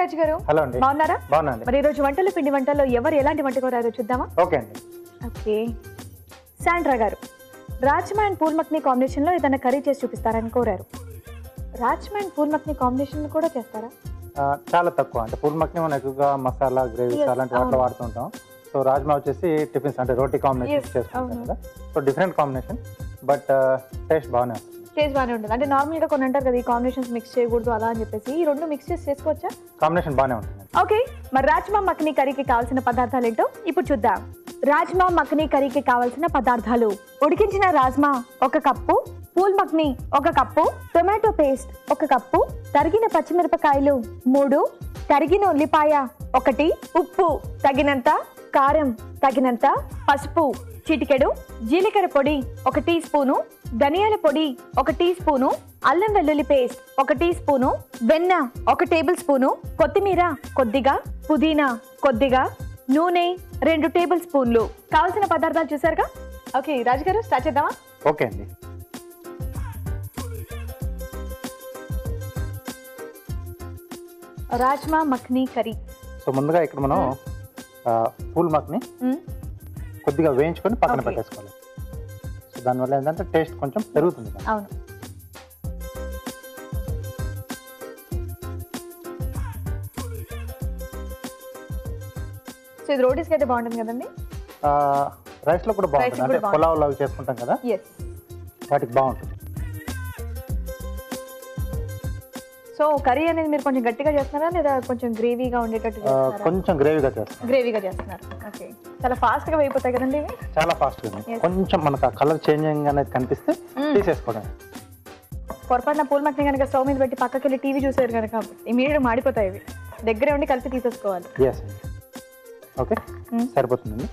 రాజు గారు. హలో అండి. బాగున్నారా? బాగున్నాండి. మరి ఈ రోజు పిండి వంటల్లో ఎవరు ఎలాంటి వంట కోరారో చూద్దామా? ఓకే అండి. ఓకే, శాండ్రా గారు రాజ్మా అండ్ పూల్ మక్ని కాంబినేషన్ లో ఏదైనా కర్రీ చేసి చూపిస్తారని కోరారు. రాజ్మా అండ్ పూల్ మక్ని కాంబినేషన్ కూడా చేస్తారా? చాలా తక్కువ, అంటే పూల్ మక్ని మనం ఎక్కువగా మసాలా గ్రేవీస్ అలాంటి వాటిలో వాడుతుంటాం. సో రాజ్మా వచ్చేసి టిఫిన్స్ అంటే రోటీ కాంబినేషన్ చేసుకుంటాం కదా. So different combination, but taste బాగానే వస్తుంది. టేస్ట్ బాగానే ఉంటుంది. అంటే నార్మల్ గా కొన్ని అంటారు కదా ఈ కాంబినేషన్స్ మిక్స్ చేయకూడదు అలా అని చెప్పేసి, ఈ రెండు మిక్స్ చేసి చేసుకోవచ్చా? కాంబినేషన్ బాగానే ఉంటుంది. ఓకే, మరి రాజ్మా మక్ని కర్రీకి కావాల్సిన పదార్థాలు ఏంటో ఇప్పుడు చూద్దాం. రాజ్మా మక్ని కర్రీకి కావాల్సిన పదార్థాలు: ఉడికించిన రాజ్మా 1 కప్పు, పూల్ మక్ని 1 కప్పు, టొమాటో పేస్ట్ 1 కప్పు, తరిగిన పచ్చిమిరపకాయలు 3, తరిగిన ఉల్లిపాయ 1, ఉప్పు తగినంత, కారం తగినంత, పసుపు చిటికెడు, జీలకర్ర పొడి 1 టీ స్పూను, ధనియాల పొడి 1 టీ స్పూను, అల్లం వెల్లుల్లి పేస్ట్ 1 టీ స్పూను, వెన్న 1 టేబుల్ స్పూను, కొత్తిమీర కొద్దిగా, పుదీనా కొద్దిగా, నూనె 2 టేబుల్ స్పూన్లు. కావాల్సిన పదార్థాలు చూసారుగా. ఓకే రాజు గారు, స్టార్ట్ చేద్దామా? ఓకే అండి. రాజ్మా మక్ని కర్రీ. సో ముందుగా ఇక్కడ మనం పూల్ మక్ని కొద్దిగా వేయించుకొని పక్కన పెట్టేసుకోవాలి. సో దానివల్ల ఏంటంటే టేస్ట్ కొంచెం పెరుగుతుంది. అవును. సో ఇది రోటీస్కి అయితే బాగుంటుంది కదండి. రైస్లో కూడా బాగుంటుంది, అంటే పులావ్ లాగా చేసుకుంటాం కదా, వాటికి బాగుంటుంది. సో కర్రీ అనేది మీరు కొంచెం గట్టిగా చేస్తున్నారా లేదా కొంచెం గ్రేవీగా ఉండేటట్టు చేస్తున్నారా? కొంచెం గ్రేవీగా చేస్తాం. గ్రేవీగా చేస్తున్నారు. ఓకే, చాలా ఫాస్ట్ గా అయిపోతాయి కదండి ఇవి. చాలా ఫాస్ట్ గా, కొంచెం మనకు కలర్ చేంజింగ్ అనేది కనిపిస్తే తీసేసుకోవడం. పొరపాటున పూల్ మక్ని కనుక స్టవ్ మీద పెట్టి పక్కకి వెళ్ళి టీవీ చూసారు కనుక ఇమీడియట్ మాడిపోతాయి ఇవి. దగ్గరే ఉండి కలిపి తీసేసుకోవాలి. ఓకే, సరిపోతుందండి.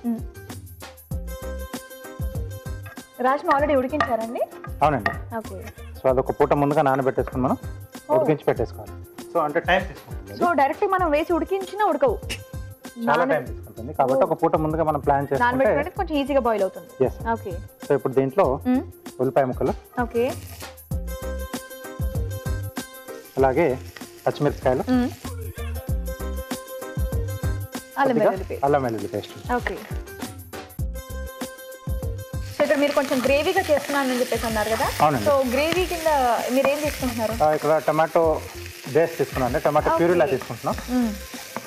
రాజ్మా ఆల్రెడీ ఉడికించారండి? అవునండి. ఓకే, సో అదొక పూట ముందుగా నానబెట్టేసుకుని మనం ఉడికించి పెట్టేసుకోవాలి. సో అంటే టైం తీసుకుంటుంది. సో డైరెక్ట్ మనం వేసి ఉడికించినా ఉడకవు, చాలా టైం తీసుకుంటుంది. కాబట్టి ఒక పూట ముందుగా మనం ప్లాన్ చేసుకుంటే కొంచెం ఈజీగా బాయిల్ అవుతుంది. ఓకే, సో ఇప్పుడు దీంట్లో ఉల్లిపాయ ముక్కలు, ఓకే, అలాగే పచ్చిమిరపకాయలు, అల్లం వెల్లుల్లి పేస్ట్. ఓకే, సో ఇక్కడ మీరు కొంచెం గ్రేవీగా చేస్తున్నాను అని చెప్పేసి అన్నారు కదా. సో గ్రేవీ కింద మీరు ఏం తీసుకుంటున్నారు? ఇక్కడ టమాటో బేస్ తీసుకున్నాను, టమాటో ప్యూరీలా తీసుకుంటున్నాం.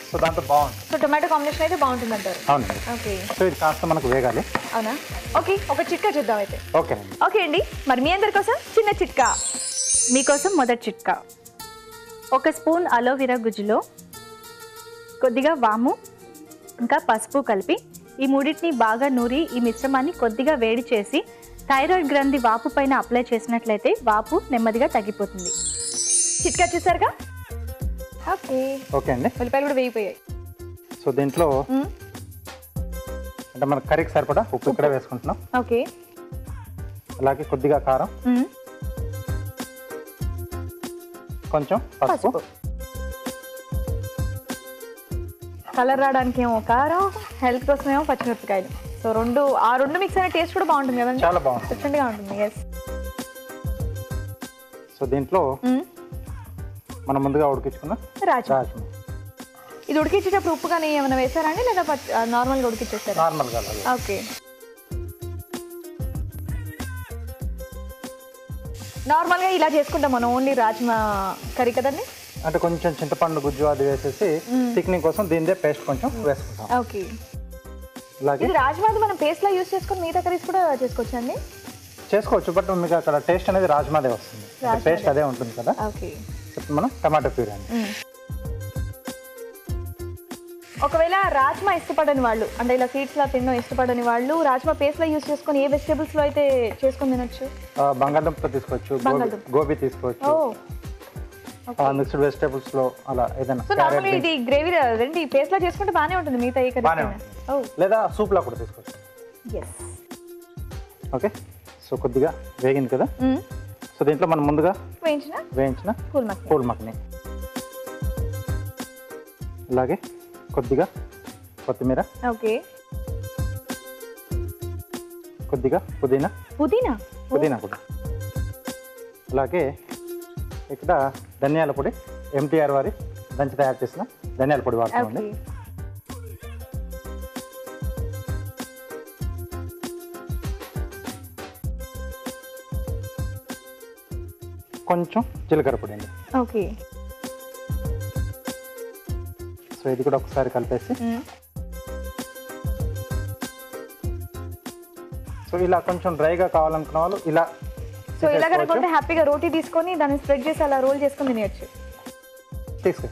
సో దాంతో బాగుంటుంది. సో టొమాటో కాంబినేషన్ అయితే బాగుంటుంది అంటారు. అవునండి. ఓకే, సో ఇది కాస్త మనకు వేగాలి. అవునా? ఓకే, ఒక చిట్కా చూద్దాం అయితే. ఓకే అండి, మరి మీ అందరి కోసం చిన్న చిట్కా. మీకోసం మొదటి చిట్కా: 1 స్పూన్ అలోవెరా గుజ్జులో కొద్దిగా వాము ఇంకా పసుపు కలిపి ఈ మూడింటిని బాగా నూరి ఈ మిశ్రమాన్ని కొద్దిగా వేడి చేసి థైరాయిడ్ గ్రంథి వాపు పైన అప్లై చేసినట్లయితే వాపు నెమ్మదిగా తగ్గిపోతుంది. చిట్కా చూసారుగా. ఓకే అండి. ఉల్లిపాయలు కూడా వేగిపోయాయి. సో దీంట్లో అంటే మన కర్రీకి సరిపడా ఉప్పు ఇక్కడ వేసుకుంటున్నాం. ఓకే, అలాగే కొద్దిగా కారం, కొంచెం పసుపు, కలర్ రావడానికి ఏమో కారం, హెల్త్ కోసం ఏమో పచ్చిమిరపకాయలు. సో ఆ రెండు మిక్స్ అయిన టేస్ట్ కూడా బాగుంటుంది కదండి. చాలా బాగుంటుంది, డిఫరెంట్ గా ఉంటుంది. సో దీంట్లో మనం ముందుగా ఉడికించుకున్న రాజ్మా. ఇది ఉడికించేటప్పుడు ఉప్పు కానీ ఏమైనా వేసారండి లేదా నార్మల్ గా ఉడికించేస్తారు? నార్మల్ గా. ఓకే, నార్మల్ గా ఇలా చేసుకుంటాం మనం ఓన్లీ రాజ్మా కర్రీ కదండి. అంటే కొంచెం చింతపండు గుజ్జు అది వేసేసి థిక్నింగ్ కోసం దీనిదే పేస్ట్ కొంచెం వేసుకుంటాం. ఓకే, ఇది రాజ్మాది మనం పేస్ట్ లా యూస్ చేసుకొని మిగతా కర్రీస్ కూడా చేసుకోవచ్చండి? చేసుకోవచ్చు, బట్ మీకు అక్కడ టేస్ట్ అనేది రాజ్మాదే వస్తుంది, పేస్ట్ అదే ఉంటుంది కదా. ఓకే, మనం టమాటో ప్యూరీ అండి. ఒకవేళ రాజ్మా ఇష్టపడని వాళ్ళు, అంటే ఇలా సీడ్స్ లా తినడం ఇష్టపడని వాళ్ళు రాజ్మా పేస్ట్ లా యూస్ చేసుకొని ఏ వెజిటేబుల్స్ లో అయితే చేసుకొని తినొచ్చు? బంగాళదుంప తీసుకోవచ్చు, గోబీ తీసుకోవచ్చు, మిక్స్డ్ వెజిటేబుల్స్ లో అలా ఏదైనా. సో నార్మల్లీ ఇది గ్రేవీ రండి పేస్ట్ లా చేసుకుంటే బానే ఉంటుంది మిగతా ఏ కర్రీ, లేదా సూప్ లా కూడా తీసుకోవచ్చు. ఓకే, సో కొద్దిగా వేగింది కదా. సో దీంట్లో మనం ముందుగా వేయించిన పూల్ మక్ని, అలాగే కొద్దిగా కొత్తిమీర, ఓకే, కొద్దిగా పుదీనా కూడా, అలాగే ఇక్కడ ధనియాల పొడి, MTR వారి దంచి తయారు చేసిన ధనియాల పొడి వాడుతామండి. కొంచెం జీలకర్ర పొడి అండి. ఓకే. సో ఇది కూడా ఒకసారి కలిపేసి సో ఇలా కొంచెం డ్రైగా కావాలనుకున్న వాళ్ళు ఇలా సో ఇలా కనుకుంటే హ్యాపీగా రోటీ తీసుకొని దాన్ని స్ప్రెడ్ చేసి అలా రోల్ చేసుకొని తినేయచ్చు. తీసుకో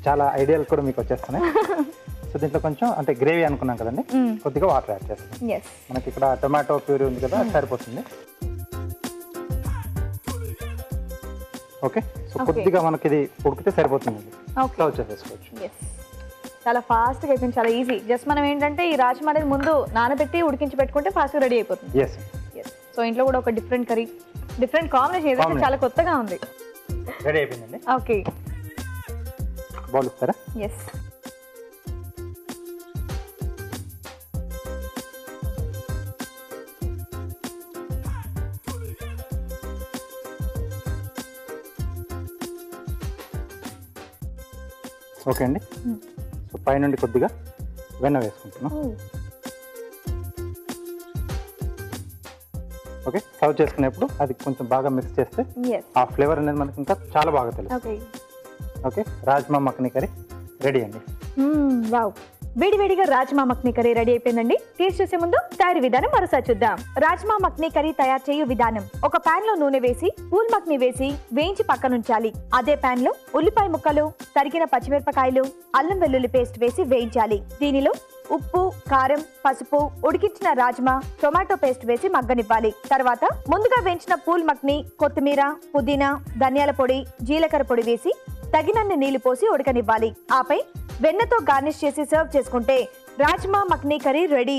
చాలా ఐడియాలు కూడా మీకు వచ్చేస్తున్నాయి. సో దీంట్లో కొంచెం అంటే గ్రేవీ అనుకున్నాం కదండి, కొద్దిగా వాటర్ యాడ్ చేస్తాం. మనకి ఇక్కడ టొమాటో ప్యూరీ ఉంది కదా, సరిపోతుంది. ఓకే. సో కొద్దిగా మనకి ఇది ఉడికితే సరిపోతుంది. సర్వ్ చేసేసుకోవచ్చు. చాలా ఫాస్ట్గా అయిపోయింది, చాలా ఈజీ. జస్ట్ మనం ఏంటంటే ఈ రాజ్మా అనేది ముందు నానబెట్టి ఉడికించి పెట్టుకుంటే ఫాస్ట్గా రెడీ అయిపోతుంది. సో ఇంట్లో కూడా ఒక డిఫరెంట్ కర్రీ, డిఫరెంట్ కాంబినేషన్ ఏదైతే చాలా కొత్తగా ఉంది. రెడీ అయిపోయిందండి. ఓకే. బౌల్ ఇస్తారా? ఎస్. ఓకే అండి. సో పైనుండి కొద్దిగా వెన్న వేసుకుంటున్నాం. ఓకే. సర్వ్ చేసుకునేప్పుడు అది కొంచెం బాగా మిక్స్ చేస్తే ఆ ఫ్లేవర్ అనేది మనకి ఇంకా చాలా బాగా తెలుస్తుంది. ఓకే. రాజ్మా మక్ని కర్రీ రెడీ అండి. వావ్, వేడివేడిగా రాజ్మా మక్ని కర్రీ రెడీ అయిపోయిందండి. టేస్ట్ చేసే ముందు తయారీ విధానం మరోసారి చూద్దాం. రాజ్మా మక్ని కర్రీ తయారు చేయు విధానం: ఒక పాన్ లో నూనె వేసి పూల్ మక్ని వేసి వేయించి పక్కనుంచాలి. అదే పాన్ లో ఉల్లిపాయ ముక్కలు, తరిగిన పచ్చిమిరపకాయలు, అల్లం వెల్లుల్లి పేస్ట్ వేసి వేయించాలి. దీనిలో ఉప్పు, కారం, పసుపు, ఉడికించిన రాజ్మా, టొమాటో పేస్ట్ వేసి మగ్గనివ్వాలి. తర్వాత ముందుగా వేయించిన పూల్ మక్ని, కొత్తిమీర, పుదీనా, ధనియాల పొడి, జీలకర్ర పొడి వేసి తగినన్ని నీళ్లు పోసి ఉడకనివ్వాలి. ఆపై వెన్నతో గార్నిష్ చేసి సర్వ్ చేసుకుంటే రాజ్మా మక్ని కర్రీ రెడీ.